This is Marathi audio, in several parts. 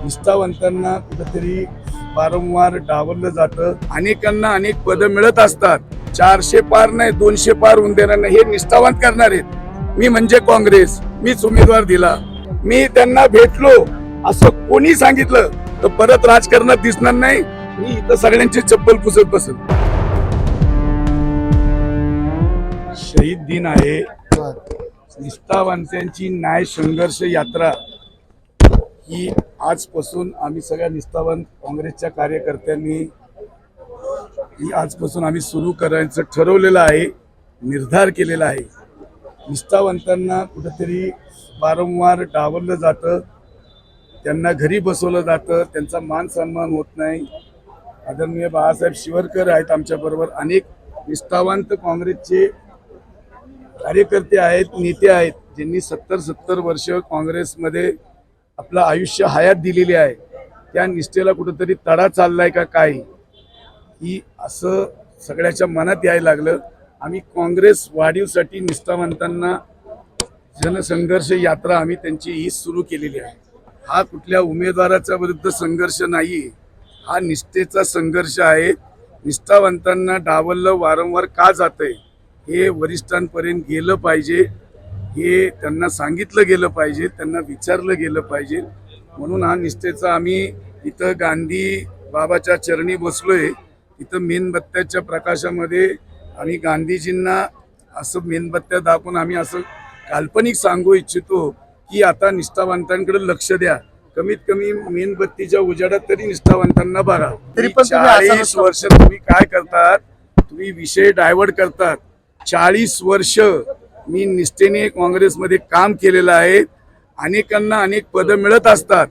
निष्ठावंतांना कुठेतरी वारंवार डावललं जातं. अनेकांना अनेक पदं मिळत असतात. 400 पार नाही 200 पार होऊन देणार नाही हे निष्ठावंत करणार आहेत. मी म्हणजे काँग्रेस, मीच उमेदवार दिला, मी त्यांना भेटलो असं कोणी सांगितलं तर परत राजकारणात दिसणार नाही. मी इथं सगळ्यांची चप्पल पुसत बसेल. शहीद दिन आहे. निष्ठावंतांची न्याय संघर्ष यात्रा ही आजपासून आम्ही सगळ्या निष्ठावंत काँग्रेसच्या कार्यकर्त्यांनी ही आजपासून आम्ही सुरू करायचं ठरवलेलं आहे, निर्धार केलेला आहे. निष्ठावंतांना कुठेतरी वारंवार डावललं जातं, त्यांना घरी बसवलं जातं, त्यांचा मान सन्मान होत नाही. आदरणीय बाळासाहेब शिवरकर आहेत आमच्याबरोबर. अनेक निष्ठावंत काँग्रेसचे कार्यकर्ते आहेत, नेते आहेत, ज्यांनी 70 वर्ष काँग्रेसमध्ये आपलं आयुष्य हयात दिलेली आहे. त्या निष्ठेला कुठेतरी तडा चाललाय का काय ही असं सगळ्याच्या मनात यायला लागलं. आम्ही काँग्रेस वाढीवसाठी निष्ठावंतांना जनसंघर्ष यात्रा आम्ही त्यांची ही सुरू केलेली आहे. हा कुठल्या उमेदवाराच्या विरुद्ध संघर्ष नाही, हा निष्ठेचा संघर्ष आहे. निष्ठावंतांना डावललं वारंवार का जातंय हे वरिष्ठांपर्यंत गेलं पाहिजे, हे त्यांना सांगितलं गेलं पाहिजे, त्यांना विचारलं गेलं पाहिजे. म्हणून हा निष्ठेचा आम्ही इथं गांधी बाबाच्या चरणी बसलोय. इथं मेणबत्त्याच्या प्रकाशामध्ये आम्ही गांधीजींना असं मेणबत्त्या दाखवून आम्ही असं काल्पनिक सांगू इच्छितो की आता निष्ठावंतांकडे लक्ष द्या. कमीत कमी मेणबत्तीच्या उजाडात तरी निष्ठावंतांना बघा. 40 वर्ष तुम्ही काय करतात, तुम्ही विषय डायव्हर्ट करतात. 40 वर्ष मी निष्ठेने काँग्रेसमध्ये काम केलेलं आहे. अनेकांना अनेक पदं मिळत असतात.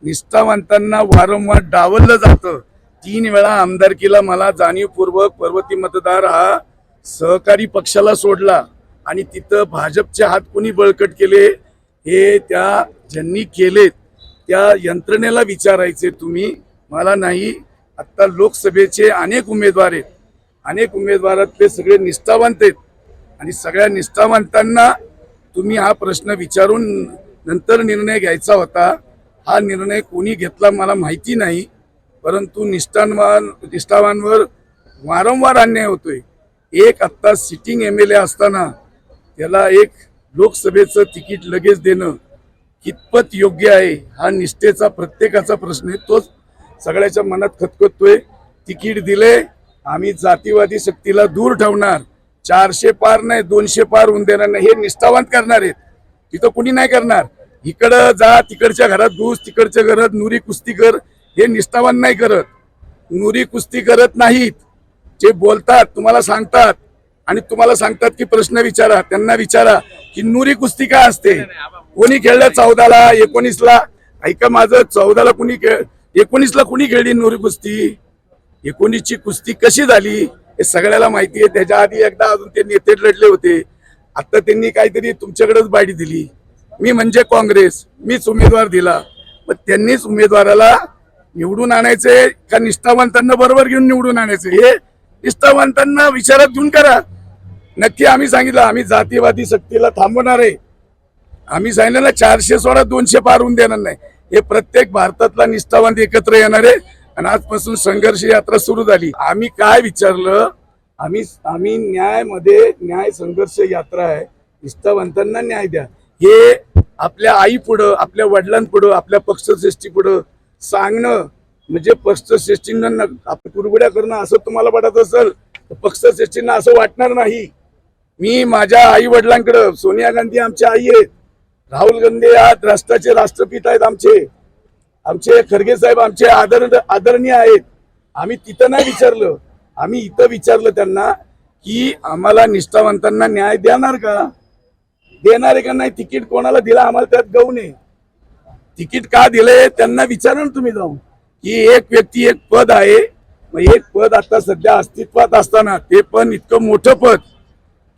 निष्ठावंतांना वारंवार डावललं जातं. 3 वेळा आमदारकीला मला जाणीवपूर्वक पर्वती मतदार हा सहकारी पक्षाला सोडला आणि तिथं भाजपचे हात कोणी बळकट केले हे त्या ज्यांनी केलेत त्या यंत्रणेला विचारायचे तुम्ही, मला नाही. आत्ता लोकसभेचे अनेक उमेदवार आहेत, अनेक उमेदवारातले सगळे निष्ठावंत आहेत आणि सगळ्या निष्ठावंतांना तुम्ही हा प्रश्न विचारून नंतर निर्णय घ्यायचा होता. हा निर्णय कोणी घेतला मला माहिती नाही, परंतु निष्ठावांवर वारंवार अन्याय होतोय. एक आत्ता सिटिंग MLA असताना त्याला एक लोकसभेचं तिकीट लगेच देणं कितपत योग्य आहे हा निष्ठेचा प्रत्येकाचा प्रश्न आहे. तोच सगळ्याच्या मनात खतखततोय. तिकीट दिले, आम्ही जातीवादी शक्तीला दूर ठेवणार. 400 पार नाही 200 पार होऊन देणार नाही हे निष्ठावंत करणार आहेत. तिथं कुणी नाही करणार. इकडं जा, तिकडच्या घरात घुस, तिकडच्या घरात नुरी कुस्ती कर, हे निष्ठावंत नाही करत. नुरी कुस्ती करत नाहीत. जे बोलतात तुम्हाला सांगतात आणि तुम्हाला सांगतात की प्रश्न विचारा, त्यांना विचारा की नुरी कुस्ती काय असते, कोणी खेळलं 14ला 19ला. ऐका माझं, 14ला कुणी 19ला कुणी खेळली नुरी कुस्ती, 19ची कुस्ती कशी झाली हे सगळ्याला माहिती आहे. त्याच्या आधी एकदा अजून ते नेते लढले होते. आता त्यांनी काहीतरी तुमच्याकडेच बाडी दिली. मी म्हणजे काँग्रेस, मीच उमेदवार दिला. मग त्यांनीच उमेदवाराला निवडून आणायचे का निष्ठावंतांना बरोबर घेऊन निवडून आणायचे हे निष्ठावंतांना विचारात घेऊन करा. नक्की आम्ही सांगितलं आम्ही जातीवादी शक्तीला थांबवणार आहे. आम्ही सांगितलं ना 400 सोडा 200 पार होऊन देणार नाही. हे प्रत्येक भारतातला निष्ठावंत एकत्र येणार आहे आणि आजपासून संघर्ष यात्रा सुरू झाली. आम्ही काय विचारलं, आम्ही न्याय संघर्ष यात्रा आहे. निष्ठावंतांना न्याय द्या हे आपल्या आई पुढं, आपल्या वडिलांपुढं, आपल्या पक्षश्रेष्ठी पुढं सांगणं म्हणजे पक्षश्रेष्ठींना आपण कुरबुड्या करणं असं तुम्हाला वाटत असेल तर पक्षश्रेष्ठींना असं वाटणार नाही. मी माझ्या आई वडिलांकडं, सोनिया गांधी आमच्या आई आहेत, राहुल गांधी आज राष्ट्राचे राष्ट्रपिता आहेत, आमचे खरगे साहेब आमचे आदरणीय आहेत. आम्ही तिथं नाही विचारलं, आम्ही इथं विचारलं त्यांना की आम्हाला निष्ठावंतांना न्याय देणार आहे का नाही. तिकीट कोणाला दिला आम्हाला त्यात गौण आहे. तिकीट का दिले त्यांना विचारा ना तुम्ही जाऊन की एक व्यक्ती एक पद आहे. मग एक पद आता सध्या अस्तित्वात असताना ते पण इतकं मोठं पद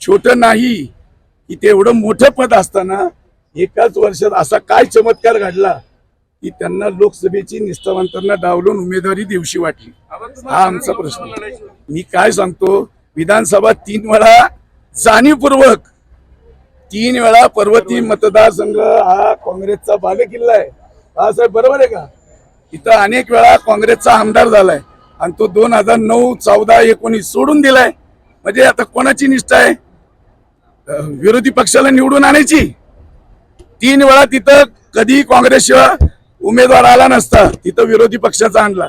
छोटं नाही की ते एवढं मोठं पद असताना एकाच वर्षात असा काय चमत्कार घडला की त्यांना लोकसभेची निष्ठावंतांना डावलून उमेदवारी दिवशी वाटली. हा आमचा प्रश्न. मी काय सांगतो, विधानसभा 3 वेळा जाणीवपूर्वक 3 वेळा पर्वती मतदारसंघ हा काँग्रेसचा बालेकिल्ला आहे. हा साहेब बरोबर आहे का? इथं अनेक वेळा काँग्रेसचा आमदार झालाय आणि तो 2009, 14, 19 सोडून दिलाय. म्हणजे आता कोणाची निष्ठा आहे? विरोधी पक्षाला निवडून आणायची. 3 वेळा तिथं कधी काँग्रेसशिवाय उमेदवार आला नसता, तिथं विरोधी पक्षाचा आणला.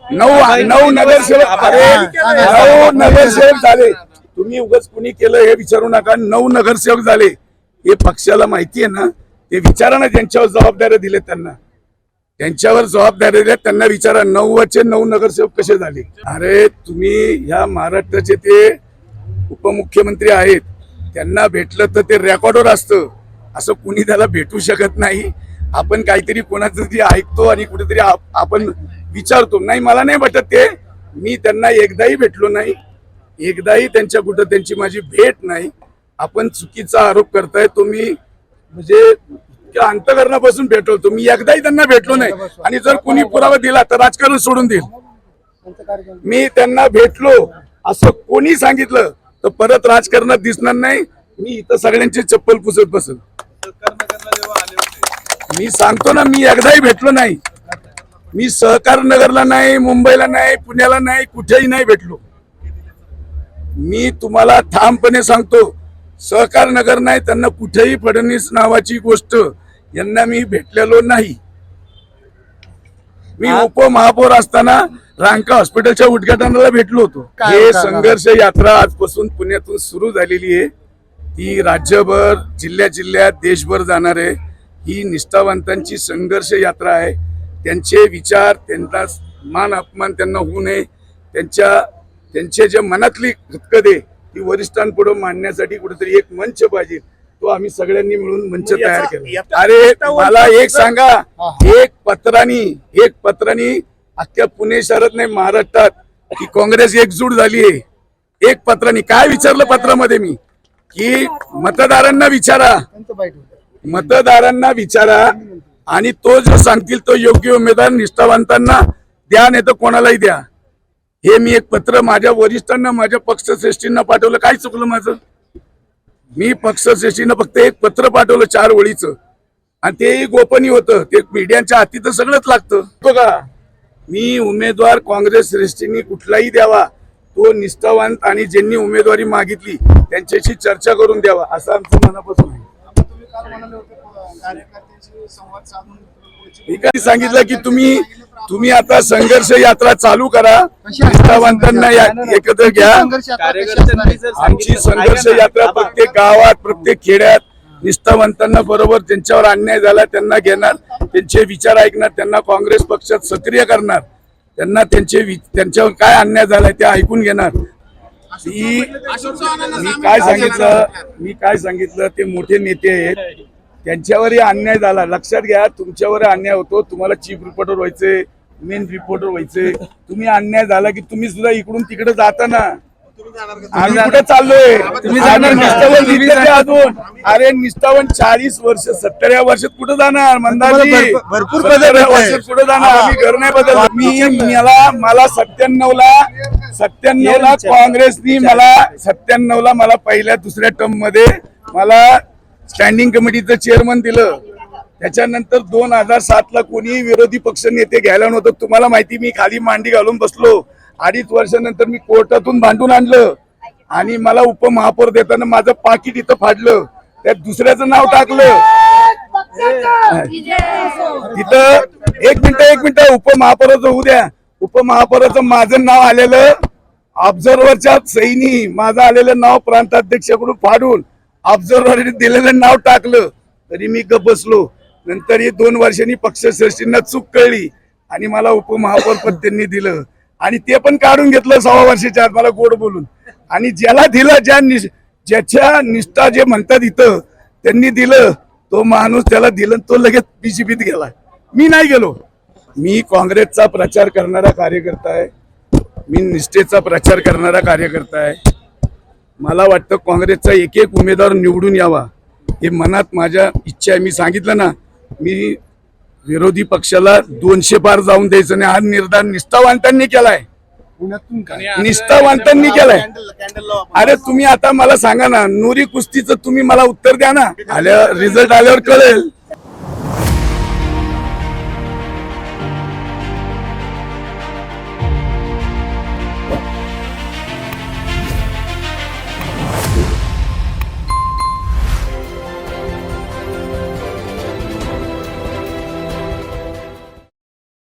9 नगरसेवक, अरे 9 नगरसेवक झाले. तुम्ही उगाच कुणी केलं हे विचारू नका. 9 नगरसेवक झाले हे पक्षाला माहिती आहे ना. ते विचारा ना, ज्यांच्यावर जबाबदाऱ्या दिल्या त्यांना, त्यांच्यावर जबाबदारी दिल्या त्यांना विचारा. 9चे 9 नगरसेवक कसे झाले? अरे तुम्ही ह्या महाराष्ट्राचे ते उपमुख्यमंत्री आहेत, त्यांना भेटलं तर ते रेकॉर्डवर असतं. असं कुणी त्याला भेटू शकत नाही. आपण काहीतरी कोणाचं तरी ऐकतो आणि कुठेतरी आपण विचारतो. नाही, मला नाही वाटत ते. मी त्यांना एकदाही भेटलो नाही, एकदाही त्यांच्या कुठं त्यांची माझी भेट नाही. आपण चुकीचा आरोप करताय. तुम्ही म्हणजे अंतकरणापासून भेटलो, तुम्ही एकदाही त्यांना भेटलो नाही. आणि जर कुणी पुरावा दिला तर राजकारण सोडून देईल. मी त्यांना भेटलो असं कोणी सांगितलं तर परत राजकारणात दिसणार नाही. मी इथं सगळ्यांची चप्पल पुसत बसेल. मी सांगतो ना, मी एकदाही भेटलो नाही. मी सहकार नगरला नाही, मुंबईला नाही, पुण्याला नाही, कुठेही नाही भेटलो. मी तुम्हाला ठामपणे सांगतो, सहकार नगर नाही, त्यांना कुठेही फडणवीस नावाची गोष्ट यांना मी भेटलेलो नाही. मी उपमहापौर असताना रांका हॉस्पिटलच्या उद्घाटनाला भेटलो होतो. हे संघर्ष यात्रा आजपासून पुण्यातून सुरू झालेली आहे. ती राज्यभर, जिल्ह्यात, देशभर जाणार आहे. ही निष्ठावंतांची संघर्ष यात्रा आहे. त्यांचे विचार, त्यांचा मान अपमान त्यांना होऊ नये. त्यांचे जे मनातली खतखते ती वरिष्ठांपुढे मांडण्यासाठी कुठेतरी एक मंच पाहिजे. तो आम्ही सगळ्यांनी मिळून मंच तयार केला. अरे मला एक सांगा, एक पत्रानी अख्ख्या पुणे शहरात नाही, महाराष्ट्रात की काँग्रेस एकजूट झाली आहे. एक पत्रानी काय विचारलं पत्रामध्ये मी, की मतदारांना विचारा आणि तो जो सांगतील तो योग्य उमेदवार निष्ठावंतांना द्या, नाही तर कोणालाही द्या. हे मी एक पत्र माझ्या वरिष्ठांना, माझ्या पक्षश्रेष्ठींना पाठवलं. काय चुकलं माझं? मी पक्षश्रेष्ठींना फक्त एक पत्र पाठवलं 4 ओळीचं, आणि तेही गोपनीय होतं. ते मीडियाच्या हाती तर सगळंच लागतं. तो का मी उमेदवार काँग्रेस श्रेष्ठींनी कुठलाही द्यावा, तो निष्ठावंत आणि ज्यांनी उमेदवारी मागितली त्यांच्याशी चर्चा करून द्यावा, असं आमचं मनापासून आहे. मी सांगितलं की तुम्ही आता संघर्ष यात्रा चालू करा, निष्ठावंतांना एकत्र घ्या. आमची संघर्ष यात्रा प्रत्येक गावात, प्रत्येक खेड्यात निष्ठावंतांना बरोबर, त्यांच्यावर अन्याय झाला त्यांना घेणार, त्यांचे विचार ऐकणार, त्यांना काँग्रेस पक्षात सक्रिय करणार, त्यांना त्यांच्यावर काय अन्याय झालाय ते ऐकून घेणार. मी काय सांगितलं ते मोठे नेते आहेत, त्यांच्यावरही अन्याय झाला. लक्षात घ्या, तुमच्यावर अन्याय होतो. तुम्हाला चीफ रिपोर्टर व्हायचे, मेन रिपोर्टर व्हायचे. तुम्ही अन्याय झाला की तुम्ही सुद्धा इकडून तिकडे जाता ना. आम्ही कुठे चाललोय? अजून अरे निष्ठावंत 40 वर्ष, 70 वर्षात कुठे जाणार? मंदाजी भरपूर वर्षात कुठे जाणार? आम्ही घर नाही बदललं. मला 97ला काँग्रेसनी मला पहिल्या दुसऱ्या टर्म मध्ये मला स्टँडिंग कमिटीचं चेअरमन दिलं. त्याच्यानंतर 2007ला कोणी विरोधी पक्ष नेते घ्यायला नव्हतं. तुम्हाला माहिती, मी खाली मांडी घालून बसलो. 2.5 वर्षानंतर मी कोर्टातून भांडून आणलं आणि मला उपमहापौर देताना माझं पाकिट इथं फाडलं, त्यात दुसऱ्याचं नाव टाकलं. तिथं एक मिनिट उपमहापौराचं होऊ द्या. उपमहापौराचं माझं नाव आलेलं ऑब्झर्व्हरच्या सहीनी, माझं आलेलं नाव प्रांताध्यक्षाकडून फाडून ऑब्झर्व्हरने दिलेलं नाव टाकलं. तरी मी गप बसलो. नंतर 2 वर्षांनी पक्षश्रेष्ठींना चूक कळली आणि मला उपमहापौर पद त्यांनी दिलं, आणि ते पण काढून घेतलं 6 वर्षाच्या आत मला गोड बोलून. आणि ज्याला दिलं, ज्याच्या निष्ठा जे म्हणतात इथं त्यांनी दिलं, तो माणूस त्याला दिलं, तो लगेच बीजेपीत गेला. मी नाही गेलो. मी काँग्रेसचा प्रचार करणारा कार्यकर्ता आहे. मी निष्ठेचा प्रचार करणारा कार्यकर्ता आहे. मला वाटतं काँग्रेसचा एक उमेदवार निवडून यावा, हे मनात माझ्या इच्छा आहे. मी सांगितलं ना, मी विरोधी पक्षाला 200 पार जाऊन द्यायचं नाही. हा निर्धार निष्ठावंतांनी केलाय. निष्ठावंतांनी केलाय. अरे तुम्ही आता मला सांगा ना, नुरी कुस्तीचं तुम्ही मला उत्तर द्या ना. रिझल्ट आल्यावर कळेल.